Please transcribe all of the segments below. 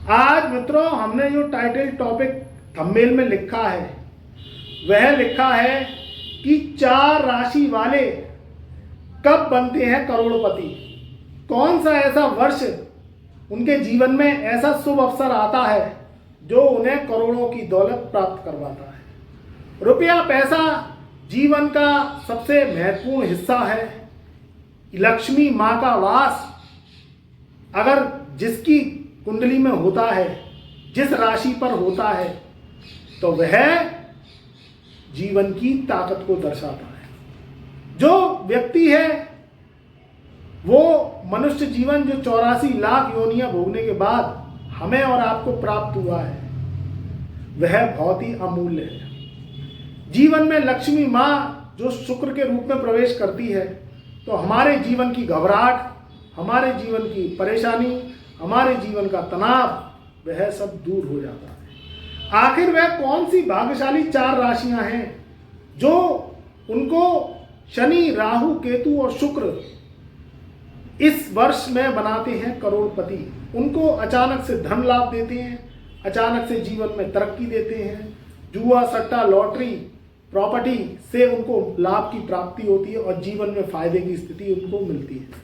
आज मित्रों हमने जो टाइटल टॉपिक थंबनेल में लिखा है वह लिखा है कि 4 राशि वाले कब बनते हैं करोड़पति। कौन सा ऐसा वर्ष उनके जीवन में ऐसा शुभ अवसर आता है जो उन्हें करोड़ों की दौलत प्राप्त करवाता है। रुपया पैसा जीवन का सबसे महत्वपूर्ण हिस्सा है। लक्ष्मी माँ का वास अगर जिसकी कुंडली में होता है, जिस राशि पर होता है, तो वह जीवन की ताकत को दर्शाता है। जो व्यक्ति है वो मनुष्य जीवन जो 84 लाख योनियां भोगने के बाद हमें और आपको प्राप्त हुआ है वह बहुत ही अमूल्य है। जीवन में लक्ष्मी माँ जो शुक्र के रूप में प्रवेश करती है तो हमारे जीवन की घबराहट, हमारे जीवन की परेशानी, हमारे जीवन का तनाव वह सब दूर हो जाता है। आखिर वह कौन सी भाग्यशाली 4 राशियां हैं जो उनको शनि, राहु, केतु और शुक्र इस वर्ष में बनाते हैं करोड़पति। उनको अचानक से धन लाभ देते हैं, अचानक से जीवन में तरक्की देते हैं। जुआ, सट्टा, लॉटरी, प्रॉपर्टी से उनको लाभ की प्राप्ति होती है और जीवन में फायदे की स्थिति उनको मिलती है।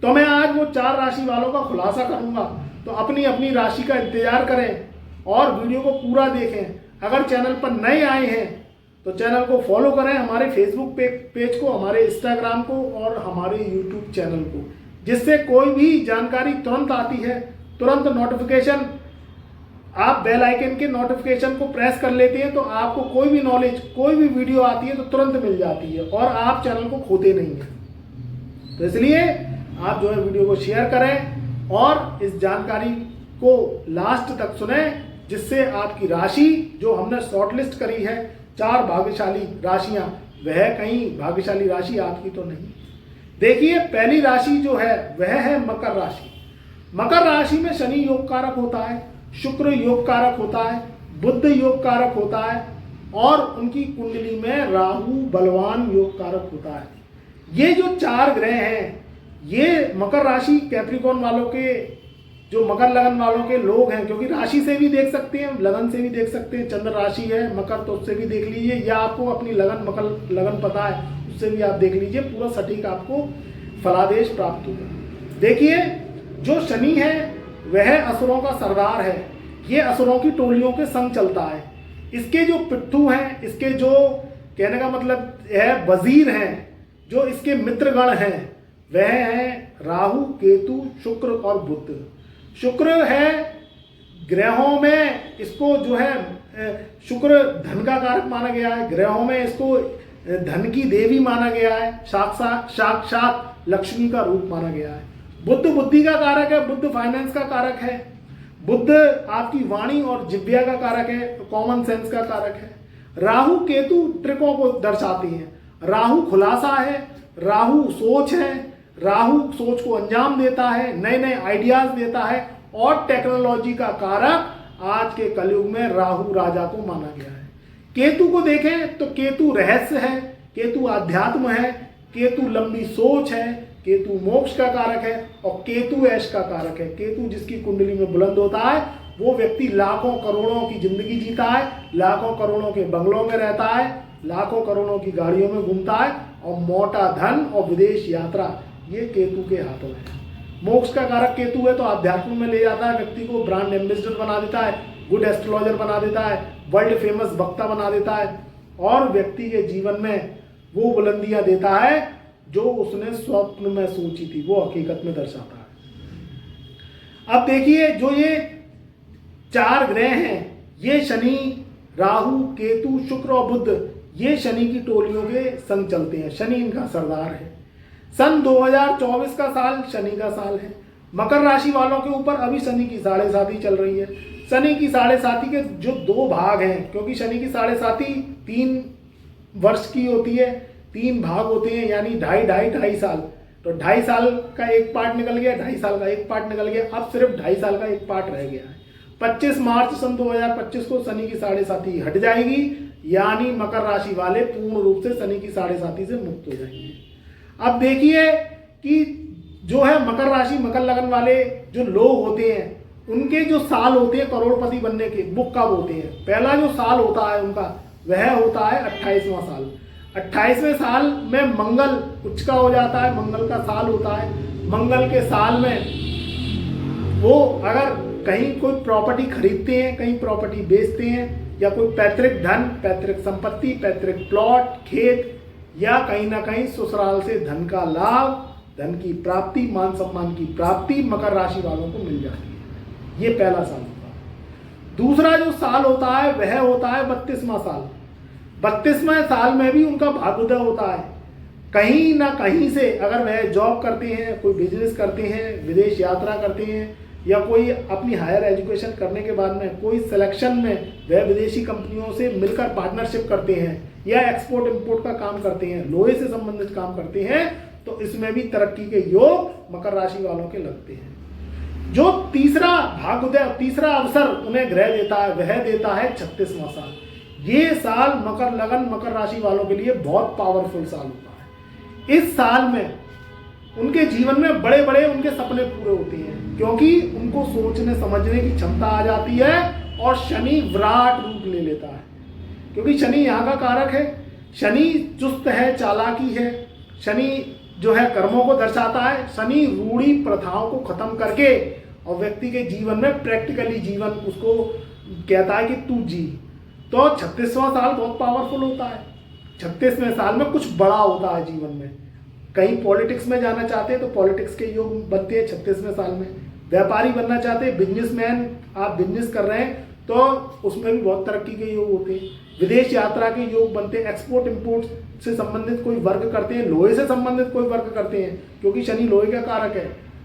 तो मैं आज वो 4 राशि वालों का खुलासा करूंगा, तो अपनी अपनी राशि का इंतजार करें और वीडियो को पूरा देखें। अगर चैनल पर नए आए हैं तो चैनल को फॉलो करें, हमारे फेसबुक पेज को, हमारे इंस्टाग्राम को और हमारे यूट्यूब चैनल को, जिससे कोई भी जानकारी तुरंत आती है, तुरंत नोटिफिकेशन, आप बेल आइकन के नोटिफिकेशन को प्रेस कर लेते हैं तो आपको कोई भी नॉलेज, कोई भी वीडियो आती है तो तुरंत मिल जाती है और आप चैनल को खोते नहीं हैं। तो इसलिए आप जो है वीडियो को शेयर करें और इस जानकारी को लास्ट तक सुने, जिससे आपकी राशि जो हमने शॉर्टलिस्ट करी है 4 भाग्यशाली राशियां, वह कहीं भाग्यशाली राशि आपकी तो नहीं। देखिए पहली राशि जो है वह है मकर राशि। मकर राशि में शनि योग कारक होता है, शुक्र योग कारक होता है, बुध योग कारक होता है और उनकी कुंडली में राहु बलवान योग कारक होता है। ये जो 4 ग्रह हैं ये मकर राशि कैप्रिकॉर्न वालों के, जो मकर लगन वालों के लोग हैं, क्योंकि राशि से भी देख सकते हैं, लगन से भी देख सकते हैं। चंद्र राशि है मकर तो उससे भी देख लीजिए, या आपको अपनी लगन मकर लगन पता है उससे भी आप देख लीजिए, पूरा सटीक आपको फलादेश प्राप्त होगा। देखिए जो शनि है वह असुरों का सरदार है, ये असुरों की टोलियों के संग चलता है। इसके जो पिट्ठू हैं, इसके जो कहने का मतलब है वजीर हैं, जो इसके मित्रगण हैं वह है राहु, केतु, शुक्र और बुध। शुक्र है ग्रहों में, इसको जो है शुक्र धन का कारक माना गया है, ग्रहों में इसको धन की देवी माना गया है, साक्षात लक्ष्मी का रूप माना गया है। बुध बुद्धि का कारक है, बुध फाइनेंस का कारक है, बुध आपकी वाणी और जिह्वा का कारक है, कॉमन सेंस का कारक है। राहु केतु ट्रिकों को दर्शाती हैं। राहु खुलासा है, राहु सोच है, राहु सोच को अंजाम देता है, नए नए आइडियाज देता है और टेक्नोलॉजी का कारक आज के कलयुग में राहु राजा को माना गया है। केतु को देखें तो केतु रहस्य है, केतु आध्यात्म है, केतु लंबी सोच है, केतु मोक्ष का कारक है और केतु ऐश का कारक है। केतु जिसकी कुंडली में बुलंद होता है वो व्यक्ति लाखों करोड़ों की जिंदगी जीता है, लाखों करोड़ों के बंगलों में रहता है, लाखों करोड़ों की गाड़ियों में घूमता है और मोटा धन और विदेश यात्रा ये केतु के हाथों है। मोक्ष का कारक केतु है तो आध्यात्म में ले जाता है, व्यक्ति को ब्रांड एम्बेसडर बना देता है, गुड एस्ट्रोलॉजर बना देता है, वर्ल्ड फेमस वक्ता बना देता है और व्यक्ति के जीवन में वो बुलंदियां देता है जो उसने स्वप्न में सोची थी वो हकीकत में दर्शाता है। अब देखिए जो ये 4 ग्रह हैं, ये शनि, राहु, केतु, शुक्र और बुध, ये शनि की टोलियों के संग चलते हैं। शनि इनका सरदार है। सन 2024 का साल शनि का साल है। मकर राशि वालों के ऊपर अभी शनि की 7.5 चल रही है। शनि की 7.5 के जो 2 भाग हैं, क्योंकि शनि की 7.5 3 वर्ष की होती है, 3 भाग होते हैं, यानी 2.5 साल। तो 2.5 साल का एक पार्ट निकल गया, 2.5 साल का एक पार्ट निकल गया, अब सिर्फ 2.5 साल का एक पार्ट रह गया है। 25 मार्च सन 2025 को शनि की 7.5 हट जाएगी, यानी मकर राशि वाले पूर्ण रूप से शनि की 7.5 से मुक्त हो जाएंगे। अब देखिए कि जो है मकर राशि, मकर लगन वाले जो लोग होते हैं उनके जो साल होते हैं करोड़पति बनने के, वो कब होते हैं? पहला जो साल होता है उनका, वह होता है 28वां साल। 28वें साल में मंगल उच्च का हो जाता है, मंगल का साल होता है। मंगल के साल में वो अगर कहीं कोई प्रॉपर्टी खरीदते हैं, कहीं प्रॉपर्टी बेचते हैं, या कोई पैतृक धन, पैतृक संपत्ति, पैतृक प्लॉट, खेत, या कहीं ना कहीं ससुराल से धन का लाभ, धन की प्राप्ति, मान सम्मान की प्राप्ति मकर राशि वालों को मिल जाती है। ये पहला साल होता है। दूसरा जो साल होता है वह होता है 32वां साल। 32वें साल में भी उनका भाग्योदय होता है। कहीं ना कहीं से अगर वह जॉब करते हैं, कोई बिजनेस करते हैं, विदेश यात्रा करते हैं, या कोई अपनी हायर एजुकेशन करने के बाद में कोई सिलेक्शन में वह विदेशी कंपनियों से मिलकर पार्टनरशिप करते हैं, या एक्सपोर्ट इंपोर्ट का काम करते हैं, लोहे से संबंधित काम करते हैं, तो इसमें भी तरक्की के योग मकर राशि वालों के लगते हैं। जो तीसरा भाग्योदय, तीसरा अवसर उन्हें ग्रह देता है, वह देता है 36वां साल। ये साल मकर लगन, मकर राशि वालों के लिए बहुत पावरफुल साल होता है। इस साल में उनके जीवन में बड़े बड़े उनके सपने पूरे होते हैं, क्योंकि उनको सोचने समझने की क्षमता आ जाती है, और शनि विराट रूप ले लेता है, क्योंकि शनि यहाँ का कारक है। शनि चुस्त है, चालाकी है, शनि जो है कर्मों को दर्शाता है। शनि रूढ़ी प्रथाओं को खत्म करके और व्यक्ति के जीवन में प्रैक्टिकली जीवन उसको कहता है कि तू जी। तो 36वां साल बहुत पावरफुल होता है। 36वें साल में कुछ बड़ा होता है जीवन में। कहीं पॉलिटिक्स में जाना चाहते हैं तो पॉलिटिक्स के योग बनते हैं 36वें साल में। व्यापारी बनना चाहते हैं, बिजनेसमैन, आप बिजनेस कर रहे हैं तो उसमें भी बहुत तरक्की के योग होते हैं। विदेश यात्रा के योग बनते हैं, एक्सपोर्ट इंपोर्ट से संबंधित कोई वर्क करते हैं, लोहे से संबंधित कोई वर्क करते हैं, क्योंकि शनि लोहे का कारक है,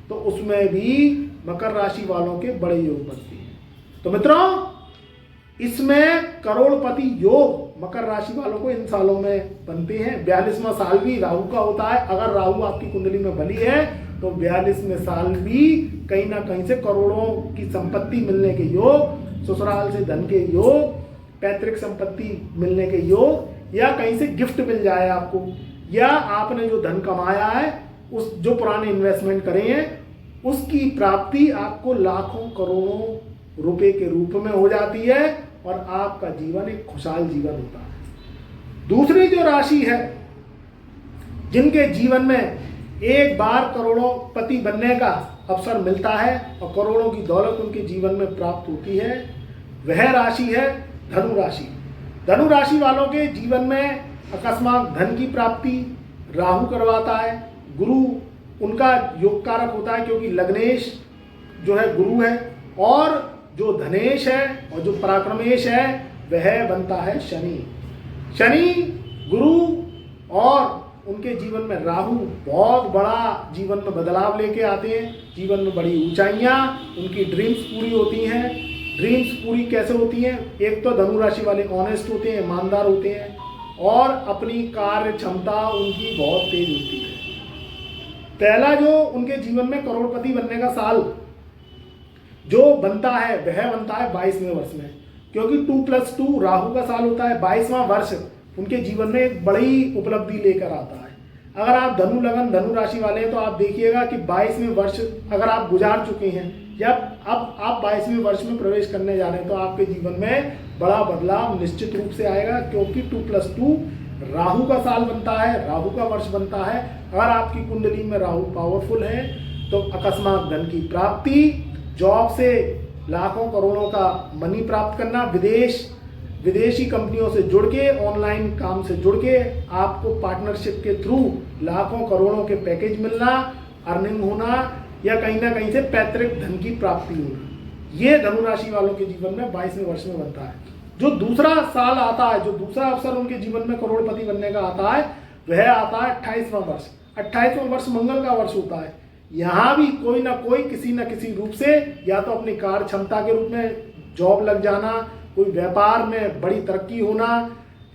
तो उसमें भी मकर राशि वालों के बड़े योग बनते हैं। तो मित्रों, इसमें करोड़पति योग मकर राशि वालों को इन सालों में बनते हैं। 42वां साल भी राहु का होता है। अगर राहु आपकी कुंडली में बली है तो 42वें साल भी कहीं ना कहीं से करोड़ों की संपत्ति मिलने के योग, ससुराल से धन के योग, पैतृक संपत्ति मिलने के योग, या कहीं से गिफ्ट मिल जाए आपको, या आपने जो धन कमाया है, उस जो पुराने इन्वेस्टमेंट करे हैं, उसकी प्राप्ति आपको लाखों करोड़ों रुपए के रूप में हो जाती है, और आपका जीवन एक खुशहाल जीवन होता है। दूसरी जो राशि है, जिनके जीवन में एक बार करोड़ोंपति बनने का अवसर मिलता है और करोड़ों की दौलत उनके जीवन में प्राप्त होती है, वह राशि है धनु राशि। धनु राशि वालों के जीवन में अकस्मात धन की प्राप्ति राहु करवाता है। गुरु उनका योग कारक होता है, क्योंकि लग्नेश जो है गुरु है, और जो धनेश है और जो पराक्रमेश है वह बनता है शनि। शनि, गुरु और उनके जीवन में राहु बहुत बड़ा जीवन में बदलाव लेके आते हैं। जीवन में बड़ी ऊंचाइयां, उनकी ड्रीम्स पूरी होती हैं। ड्रीम्स पूरी कैसे होती हैं? एक तो धनु राशि वाले ऑनेस्ट होते हैं, ईमानदार होते हैं, और अपनी कार्य क्षमता उनकी बहुत तेज होती है। पहला जो उनके जीवन में करोड़पति बनने का साल जो बनता है वह बनता है 22वें वर्ष में, क्योंकि 2+2 राहु का साल होता है। 22वां वर्ष उनके जीवन में एक बड़ी उपलब्धि लेकर आता है। अगर आप धनु लगन, धनु राशि वाले हैं तो आप देखिएगा कि 22वें वर्ष अगर आप गुजार चुके हैं, या अब आप 22वें वर्ष में प्रवेश करने जा रहे हैं, तो आपके जीवन में बड़ा बदलाव निश्चित रूप से आएगा, क्योंकि 2+2 राहु का साल बनता है, राहु का वर्ष बनता है। अगर आपकी कुंडली में राहु पावरफुल है तो अकस्मात धन की प्राप्ति, जॉब से लाखों करोड़ों का मनी प्राप्त करना, विदेशी कंपनियों से जुड़ के, ऑनलाइन काम से जुड़ के आपको पार्टनरशिप के थ्रू लाखों करोड़ों के पैकेज मिलना, अर्निंग होना, या कहीं ना कहीं से पैतृक धन की प्राप्ति होना, ये धनु राशि वालों के जीवन में 22वें वर्ष में बनता है। जो दूसरा साल आता है, जो दूसरा अवसर उनके जीवन में करोड़पति बनने का आता है, वह आता है 28वां वर्ष। 28वां वर्ष मंगल का वर्ष होता है। यहाँ भी कोई ना कोई किसी न किसी रूप से, या तो अपनी कार्य क्षमता के रूप में जॉब लग जाना, कोई व्यापार में बड़ी तरक्की होना,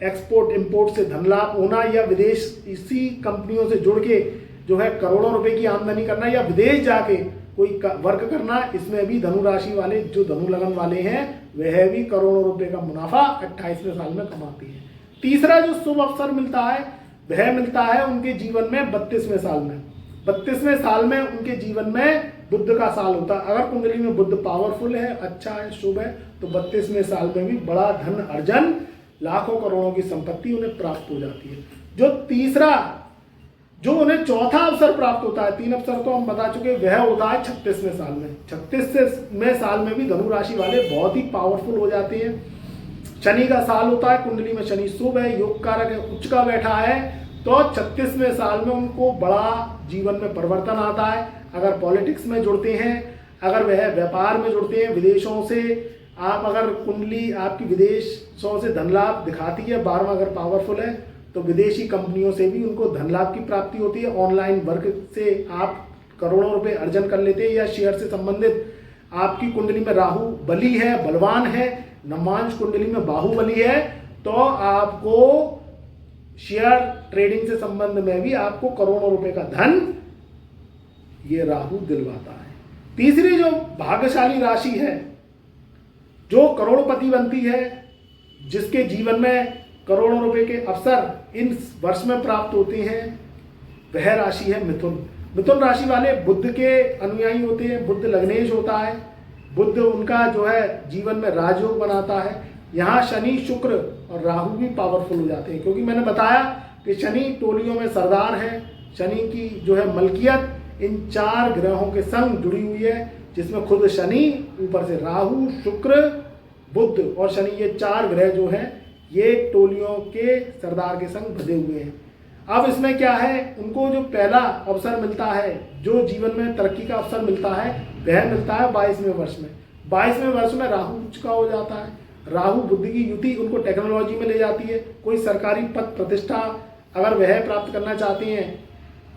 एक्सपोर्ट इंपोर्ट से धन लाभ होना, या विदेश इसी कंपनियों से जुड़ के जो है करोड़ों रुपए की आमदनी करना, या विदेश जाके कोई वर्क करना, इसमें भी धनु राशि वाले जो धनु लगन वाले हैं वह भी करोड़ों रुपए का मुनाफा 28वें साल में कमाते हैं। तीसरा जो शुभ अवसर मिलता है वह मिलता है उनके जीवन में 32वें साल में। 32वें साल में उनके जीवन में बुध का साल होता है। अगर कुंडली में बुध पावरफुल है, अच्छा है, शुभ है, तो 32वें साल में भी बड़ा धन अर्जन, लाखों करोड़ों की संपत्ति उन्हें प्राप्त हो जाती है। जो तीसरा, जो उन्हें चौथा अवसर प्राप्त होता है, 3 अवसर तो हम बता चुके, वह होता है 36वें साल में। 36वें साल में भी धनु राशि वाले बहुत ही पावरफुल हो जाते हैं। शनि का साल होता है, कुंडली में शनि शुभ है, योग कारक है, उच्च का बैठा है, तो 36वें साल में उनको बड़ा जीवन में परिवर्तन आता है। अगर पॉलिटिक्स में जुड़ते हैं, अगर वह व्यापार में जुड़ते हैं, विदेशों से आप, अगर कुंडली आपकी विदेशों से धन लाभ दिखाती है, 12वां अगर पावरफुल है, तो विदेशी कंपनियों से भी उनको धन लाभ की प्राप्ति होती है। ऑनलाइन वर्क से आप करोड़ों रुपए अर्जन कर लेते हैं, या शेयर से संबंधित आपकी कुंडली में राहु बली है, बलवान है, नवांश कुंडली में बाहुबली है, तो आपको शेयर ट्रेडिंग से संबंध में भी आपको करोड़ों रुपए का धन ये राहु दिलवाता है। तीसरी जो भाग्यशाली राशि है, जो करोड़पति बनती है, जिसके जीवन में करोड़ों रुपए के अवसर इन वर्ष में प्राप्त होते हैं, वह राशि है मिथुन। मिथुन राशि वाले बुध के अनुयायी होते हैं। बुध लग्नेश होता है, बुध उनका जो है जीवन में राजयोग बनाता है। यहाँ शनि, शुक्र और राहु भी पावरफुल हो जाते हैं, क्योंकि मैंने बताया कि शनि टोलियों में सरदार है। शनि की जो है मलकियत इन 4 ग्रहों के संग जुड़ी हुई है, जिसमें खुद शनि, ऊपर से राहु, शुक्र, बुध और शनि, ये 4 ग्रह जो हैं ये टोलियों के सरदार के संग बंधे हुए हैं। अब इसमें क्या है, उनको जो पहला अवसर मिलता है, जो जीवन में तरक्की का अवसर मिलता है, वह मिलता है 22वें वर्ष में। 22वें वर्ष में राहु उच्च का हो जाता है। राहु बुद्धि की युति उनको टेक्नोलॉजी में ले जाती है। कोई सरकारी पद प्रतिष्ठा अगर वह प्राप्त करना चाहते हैं,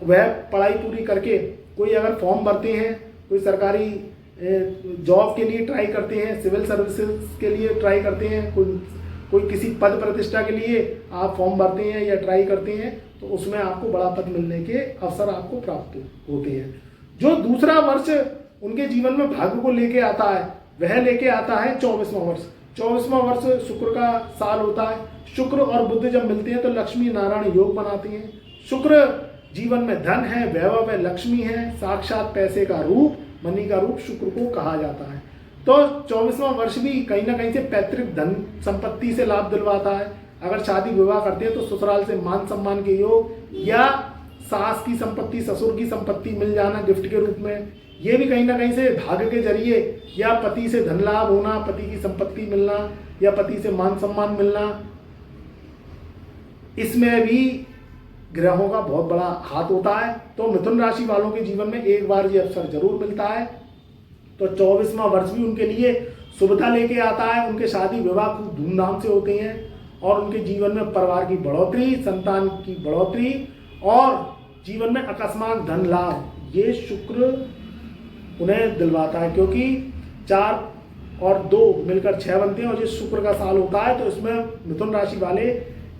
वह पढ़ाई पूरी करके कोई अगर फॉर्म भरते हैं, कोई सरकारी जॉब के लिए ट्राई करते हैं, सिविल सर्विसेज के लिए ट्राई करते हैं, कोई किसी पद प्रतिष्ठा के लिए आप फॉर्म भरते हैं या ट्राई करते हैं, तो उसमें आपको बड़ा पद मिलने के अवसर आपको प्राप्त होते हैं। जो दूसरा वर्ष उनके जीवन में भाग्य को लेके आता है, वह लेके आता है 24वां वर्ष। 24वां वर्ष शुक्र का साल होता है। शुक्र और बुध जब मिलते हैं तो लक्ष्मी नारायण योग बनाते हैं। शुक्र जीवन में धन है, वैभव है, लक्ष्मी है, साक्षात पैसे का रूप, मनी का रूप शुक्र को कहा जाता है। तो 24वां वर्ष भी कहीं ना कहीं से पैतृक धन संपत्ति से लाभ दिलवाता है। अगर शादी विवाह करते हैं तो ससुराल से मान सम्मान के योग, या सास की संपत्ति, ससुर की संपत्ति मिल जाना गिफ्ट के रूप में, ये भी कहीं ना कहीं से भाग्य के जरिए, या पति से धन लाभ होना, पति की संपत्ति मिलना, या पति से मान सम्मान मिलना, इसमें भी ग्रहों का बहुत बड़ा हाथ होता है। तो मिथुन राशि वालों के जीवन में एक बार ये अवसर जरूर मिलता है। तो 24वां वर्ष भी उनके लिए शुभता लेके आता है। उनके शादी विवाह खूब धूमधाम से होते हैं, और उनके जीवन में परिवार की बढ़ोतरी, संतान की बढ़ोतरी, और जीवन में अकस्मात धन लाभ, ये शुक्र उन्हें दिलवाता है। क्योंकि 4 और 2 मिलकर 6 बनते हैं, और ये शुक्र का साल होता है, तो इसमें मिथुन राशि वाले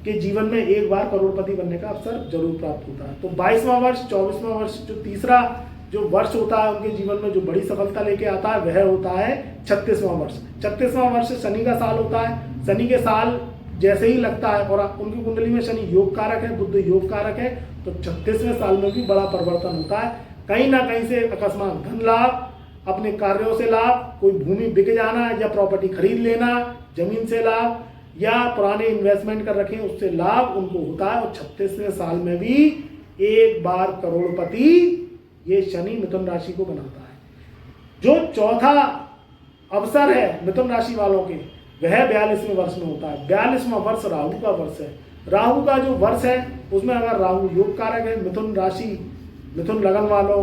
के जीवन में एक बार करोड़पति बनने का अवसर जरूर प्राप्त होता है। तो 22वां वर्ष, 24वां वर्ष, जो तीसरा जो वर्ष होता है उनके जीवन में जो बड़ी सफलता लेके आता है, वह होता है 36वां वर्ष। 36वां वर्ष शनि का साल होता है। शनि के साल जैसे ही लगता है, और उनकी कुंडली में शनि योग कारक है, बुध योग कारक है, तो 36वें साल में भी बड़ा परिवर्तन होता है। कहीं ना कहीं से अकस्मात धन लाभ, अपने कार्यों से लाभ, कोई भूमि बिक जाना या प्रॉपर्टी खरीद लेना, जमीन से लाभ, या पुराने इन्वेस्टमेंट कर रखे हैं उससे लाभ उनको होता है। और 36वें साल में भी एक बार करोड़पति ये शनि मिथुन राशि को बनाता है। जो चौथा अवसर है मिथुन राशि वालों के, वह 42वें वर्ष में होता है। 42वां वर्ष राहु का वर्ष है। राहु का जो वर्ष है उसमें अगर राहु योग कारक है, मिथुन राशि, मिथुन लगन वालों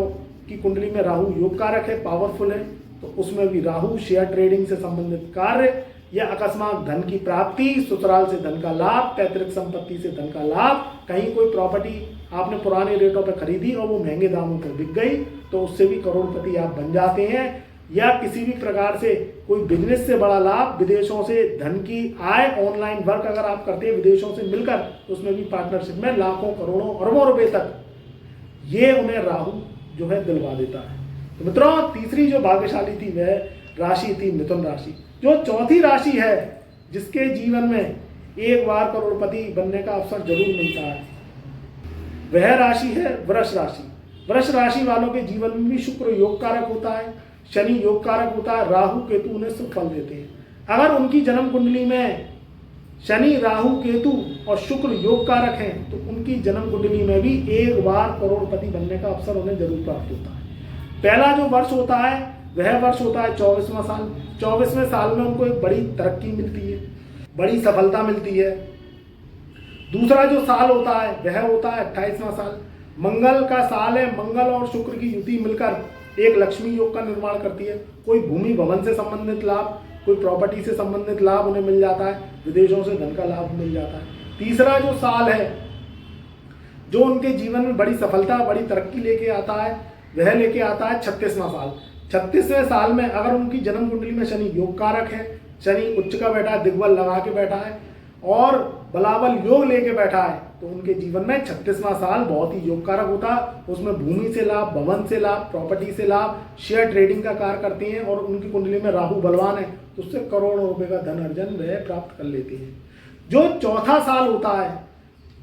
की कुंडली में राहु योग कारक है, पावरफुल है, तो उसमें भी राहु शेयर ट्रेडिंग से संबंधित कार्य, या अकस्मात धन की प्राप्ति, ससुराल से धन का लाभ, पैतृक संपत्ति से धन का लाभ, कहीं कोई प्रॉपर्टी आपने पुराने रेटों पर खरीदी और वो महंगे दामों पर बिक गई, तो उससे भी करोड़पति आप बन जाते हैं। या किसी भी प्रकार से कोई बिजनेस से बड़ा लाभ, विदेशों से धन की आय, ऑनलाइन वर्क अगर आप करते हैं विदेशों से मिलकर, तो उसमें भी पार्टनरशिप में लाखों, करोड़ों, अरबों रुपए तक ये उन्हें राहु जो है दिलवा देता है। तो मित्रों, तीसरी जो भाग्यशाली थी वह राशि थी मिथुन राशि। जो चौथी राशि है जिसके जीवन में एक बार करोड़पति बनने का अवसर जरूर मिलता है, वह राशि है वृष राशि। वृष राशि वालों के जीवन में भी शुक्र योग कारक होता है, शनि योग कारक होता है, राहु केतु उन्हें शुभ फल देते हैं। अगर उनकी जन्म कुंडली में शनि, राहु, केतु और शुक्र योग कारक हैं तो उनकी जन्म कुंडली में भी एक बार करोड़पति बनने का अवसर उन्हें जरूर प्राप्त होता है। पहला जो वर्ष होता है वह वर्ष होता है 24वां साल। 24वें साल में उनको एक बड़ी तरक्की मिलती है, बड़ी सफलता मिलती है। दूसरा जो साल होता है वह होता है 28वां साल। मंगल का साल है, मंगल और शुक्र की युति मिलकर एक लक्ष्मी योग का निर्माण करती है। कोई भूमि भवन से संबंधित लाभ, कोई प्रॉपर्टी से संबंधित लाभ उन्हें मिल जाता है, विदेशों से धन का लाभ मिल जाता है। तीसरा जो साल है जो उनके जीवन में बड़ी सफलता, बड़ी तरक्की लेके आता है वह लेके आता है 36वां साल। 36वें साल में अगर उनकी जन्म कुंडली में शनि योग कारक है, शनि उच्च का बैठा है, दिग्बल लगा के बैठा है और बलाबल योग लेके बैठा है तो उनके जीवन में 36वां साल बहुत ही योग कारक होता है। उसमें भूमि से लाभ, भवन से लाभ, प्रॉपर्टी से लाभ, शेयर ट्रेडिंग का कार्य करते हैं और उनकी कुंडली में राहु बलवान है तो उससे करोड़ों रुपए का धन अर्जन वह प्राप्त कर लेते हैं। जो चौथा साल होता है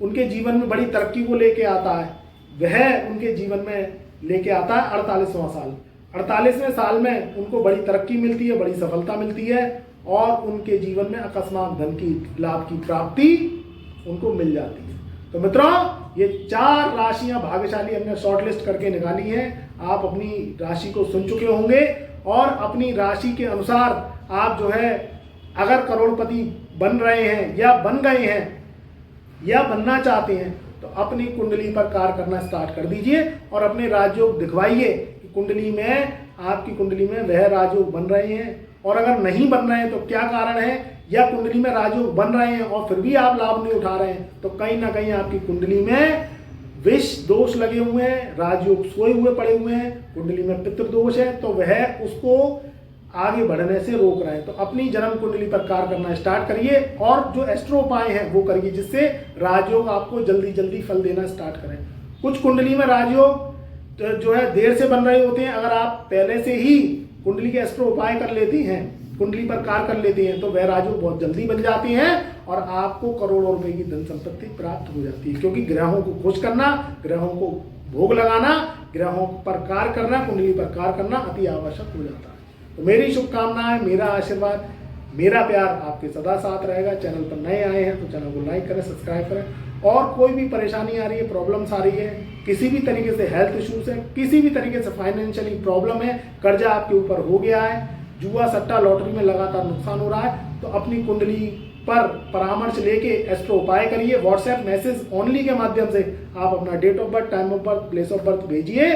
उनके जीवन में बड़ी तरक्की को लेके आता है, वह उनके जीवन में लेके आता है 48वां साल। 48वें साल में उनको बड़ी तरक्की मिलती है, बड़ी सफलता मिलती है और उनके जीवन में अकस्मात धन की लाभ की प्राप्ति उनको मिल जाती है। तो मित्रों, ये 4 राशियां भाग्यशाली हमने शॉर्ट लिस्ट करके निकाली हैं। आप अपनी राशि को सुन चुके होंगे और अपनी राशि के अनुसार आप जो है अगर करोड़पति बन रहे हैं या बन गए हैं या बनना चाहते हैं तो अपनी कुंडली पर कार्य करना स्टार्ट कर दीजिए और अपने राजयोग दिखवाइए कि कुंडली में, आपकी कुंडली में वह राजयोग बन रहे हैं। और अगर नहीं बन रहे हैं तो क्या कारण है, या कुंडली में राजयोग बन रहे हैं और फिर भी आप लाभ नहीं उठा रहे हैं तो कहीं ना कहीं आपकी कुंडली में विष दोष लगे हुए हैं, राजयोग सोए हुए पड़े हुए हैं, कुंडली में पितृ दोष है तो वह उसको आगे बढ़ने से रोक रहे हैं। तो अपनी जन्म कुंडली पर कार्य करना स्टार्ट करिए और जो एस्ट्रो उपाय हैं वो करिए जिससे राजयोग आपको जल्दी जल्दी फल देना स्टार्ट करें। कुछ कुंडली में राजयोग तो जो है देर से बन रहे होते हैं, अगर आप पहले से ही कुंडली के एस्ट्रो उपाय कर लेते हैं, कुंडली पर कार्य कर लेते हैं तो वह राजयोग बहुत जल्दी बन जाते हैं और आपको करोड़ों रुपए की धन संपत्ति प्राप्त हो जाती है। क्योंकि ग्रहों को खुश करना, ग्रहों को भोग लगाना, ग्रहों पर कार्य करना, कुंडली पर कार्य करना अति आवश्यक हो जाता है। तो मेरी शुभकामनाएं, मेरा आशीर्वाद, मेरा प्यार आपके सदा साथ रहेगा। चैनल पर नए आए हैं तो चैनल को लाइक करें, सब्सक्राइब करें और कोई भी परेशानी आ रही है, प्रॉब्लम्स आ रही है, किसी भी तरीके से हेल्थ इश्यूज है, किसी भी तरीके से फाइनेंशियली प्रॉब्लम है, कर्जा आपके ऊपर हो गया है, जुआ सट्टा लॉटरी में लगातार नुकसान हो रहा है तो अपनी कुंडली पर परामर्श लेके एस्ट्रो उपाय करिए। व्हाट्सएप मैसेज ओनली के माध्यम से आप अपना date of birth, time of birth, place of birth भेजिए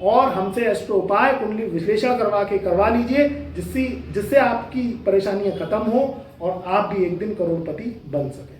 और हमसे एस्ट्रो उपाय, कुंडली विश्लेषण करवा लीजिए जिससे आपकी परेशानियां खत्म हो और आप भी एक दिन करोड़पति बन सके।